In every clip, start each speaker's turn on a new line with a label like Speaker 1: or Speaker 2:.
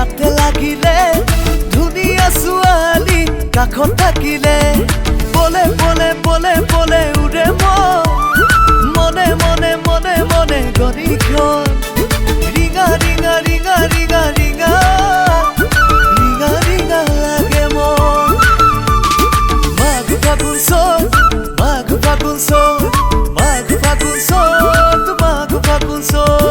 Speaker 1: গাতে লাগিলে ধুনীয়া ছোৱালী কাষত থাকিলে বলে বলে বলে বলে উৰে মনে মনে মনে মনে গণিখন ৰিঙা ৰিঙা ৰিঙা ৰিঙা ৰিঙা ৰিঙা ৰিঙা লাগে মন মাঘ ফাগুন চ'ত মাঘ ফাগুন চ'ত মাঘ ফাগুন চ'ত মাঘ ফাগুন চ'ত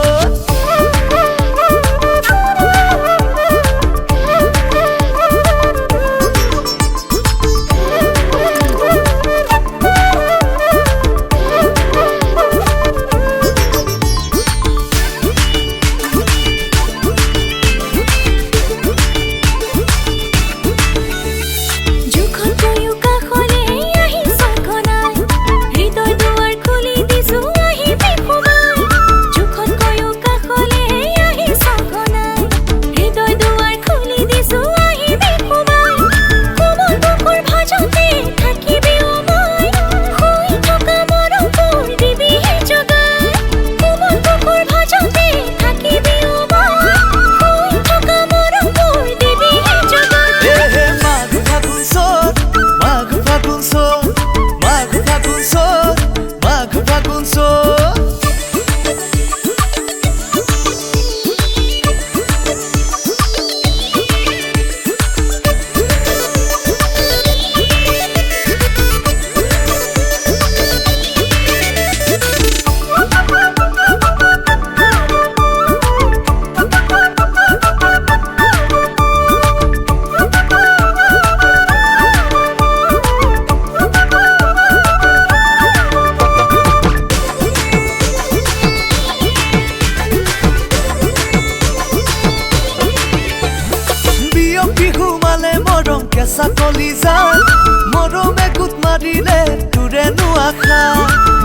Speaker 1: কেঁচা কলিজাত মৰমে গোট মাৰিলে তোৰেনো আশা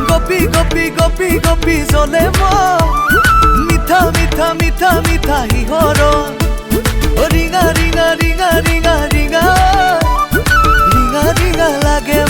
Speaker 1: গপি গপি গপি গপি জ্বলে মিঠা মিঠা মিঠা মিঠা হিহৰ ৰিঙা ৰিঙা ৰিঙা ৰিঙা ৰিঙা ৰিঙা ৰিঙা লাগে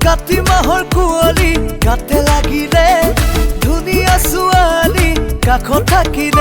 Speaker 1: কাতি মাহৰ কুঁৱলী গাতে লাগিলে ধুনীয়া ছোৱালী কাষত থাকিলে